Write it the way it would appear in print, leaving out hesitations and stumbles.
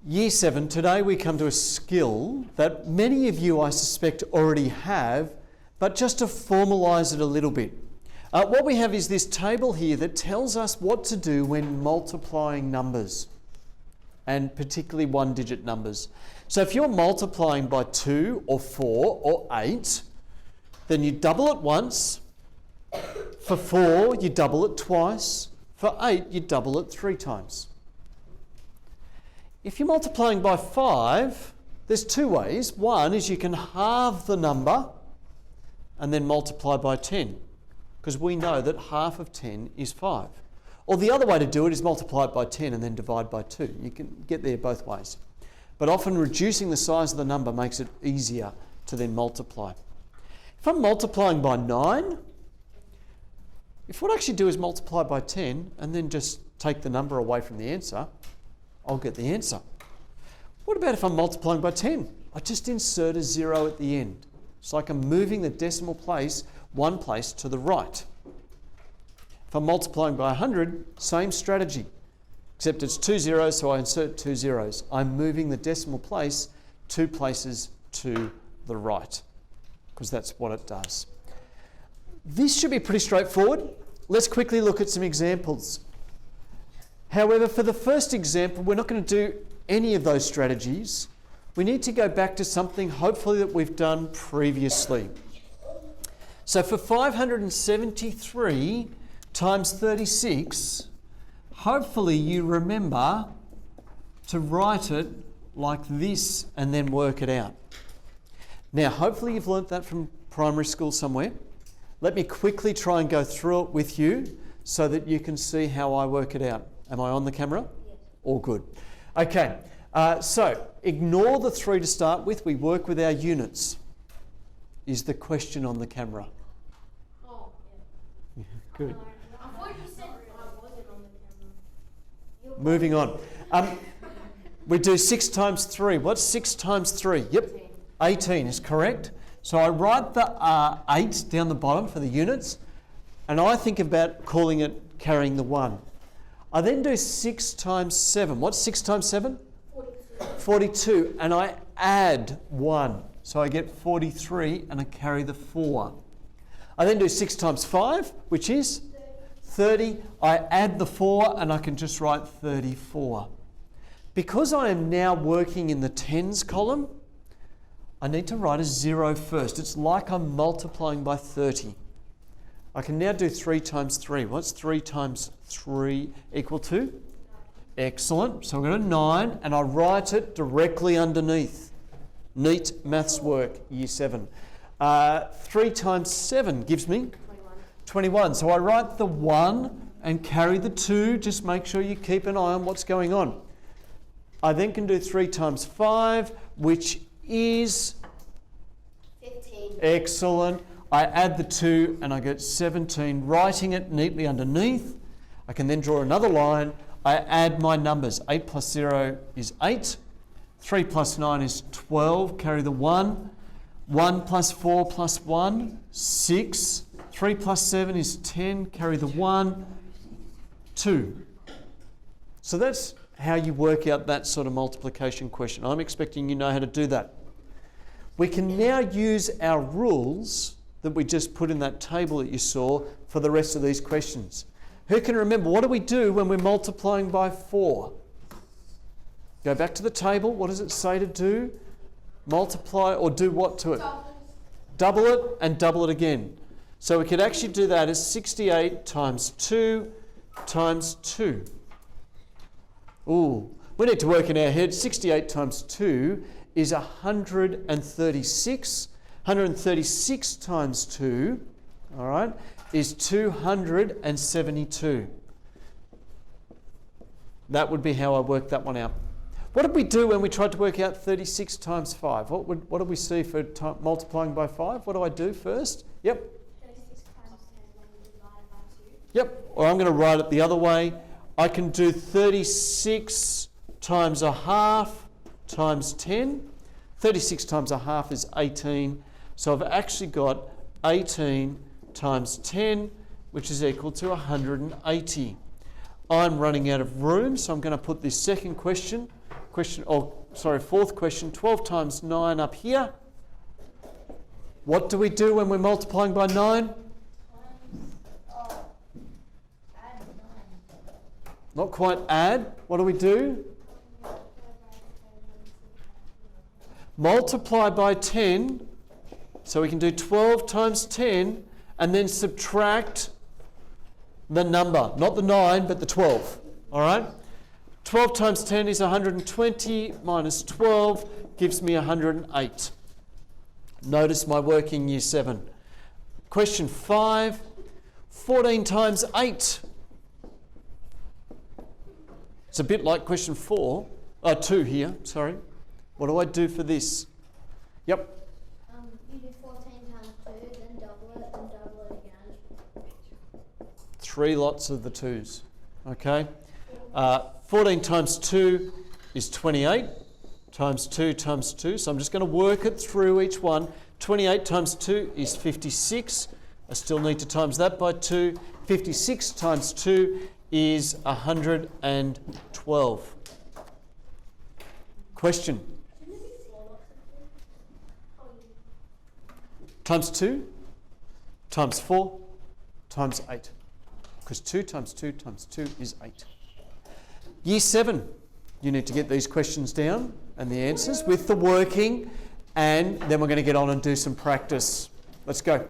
Year 7, today we come to a skill that many of you, I suspect, already have, but just to formalise it a little bit. What we have is this table here that tells us what to do when multiplying numbers, and particularly one-digit numbers. So if you're multiplying by 2 or 4 or 8, then you double it once. For 4, you double it twice. For 8, you double it 3 times. If you're multiplying by 5, there's 2 ways. One is you can halve the number and then multiply by 10, because we know that half of 10 is 5. Or the other way to do it is multiply it by 10 and then divide by 2. You can get there both ways. But often reducing the size of the number makes it easier to then multiply. If I'm multiplying by 9, if what I actually do is multiply by 10 and then just take the number away from the answer, I'll get the answer. What about if I'm multiplying by 10? I just insert a 0 at the end. It's like I'm moving the decimal place one place to the right. If I'm multiplying by 100, same strategy, except it's 2 zeros, so I insert 2 zeros. I'm moving the decimal place 2 places to the right, because that's what it does. This should be pretty straightforward. Let's quickly look at some examples. However, for the first example, we're not going to do any of those strategies. We need to go back to something, hopefully, that we've done previously. So for 573 times 36, hopefully you remember to write it like this and then work it out. Now, hopefully you've learnt that from primary school somewhere. Let me quickly try and go through it with you so that you can see how I work it out. Am I on the camera? Yes. All good. Okay, so ignore the 3 to start with. We work with our units. Is the question on the camera? Oh, yeah. Good. I thought you said I wasn't on the camera. Moving on. We do 6 times 3. What's 6 times 3? Yep, 18 is correct. So I write the 8 down the bottom for the units, and I think about calling it carrying the 1. I then do 6 times 7. What's 6 times 7? 42. 42, and I add 1. So I get 43, and I carry the 4. I then do 6 times 5, which is 30. I add the 4, and I can just write 34. Because I am now working in the tens column, I need to write a 0 first. It's like I'm multiplying by 30. I can now do 3 times 3. What's 3 times 3 equal to? Excellent. So I'm going to 9, and I write it directly underneath. Neat maths work, year 7. 3 times 7 gives me? 21. So I write the 1 and carry the 2. Just make sure you keep an eye on what's going on. I then can do 3 times 5, which is? 15. Excellent. I add the 2 and I get 17, writing it neatly underneath. I can then draw another line. I add my numbers. 8 plus 0 is 8. 3 plus 9 is 12. Carry the 1. 1 plus 4 plus 1, 6. 3 plus 7 is 10. Carry the 1. 2. So that's how you work out that sort of multiplication question. I'm expecting you know how to do that. We can now use our rules that we just put in that table that you saw for the rest of these questions. Who can remember, what do we do when we're multiplying by 4? Go back to the table. What does it say to do? Multiply, or do what to it? Double it and double it again. So we could actually do that as 68 times 2 times 2. Ooh, we need to work in our head. 68 times 2 is 136. 136 times 2, all right, is 272. That would be how I work that one out. What did we do when we tried to work out 36 times 5? What did we see for multiplying by 5? What do I do first? Yep. 36 times 10 divided by 2. Yep, or I'm going to write it the other way. I can do 36 times a half times 10. 36 times a half is 18. So I've actually got 18 times 10, which is equal to 180. I'm running out of room, so I'm going to put this second question fourth question, 12 times 9 up here. What do we do when we're multiplying by 9? Add 9. Not quite add. What do we do? Multiply by 10. So we can do 12 times 10 and then subtract the number. Not the 9, but the 12. All right? 12 times 10 is 120 minus 12 gives me 108. Notice my work in Year 7. Question 5. 14 times 8. It's a bit like question 2 here, sorry. What do I do for this? Yep. You do 14 times 2, then double it, and double it again. 3 lots of the 2s. Okay. 14 times 2 is 28. Times 2 times 2. So I'm just going to work it through each one. 28 times 2 is 56. I still need to times that by 2. 56 times 2 is 112. Question. Shouldn't it be 4 lots of 2? Times 2 times 4 times 8. Because 2 times 2 times 2 is 8. Year 7. You need to get these questions down and the answers with the working, and then we're going to get on and do some practice. Let's go.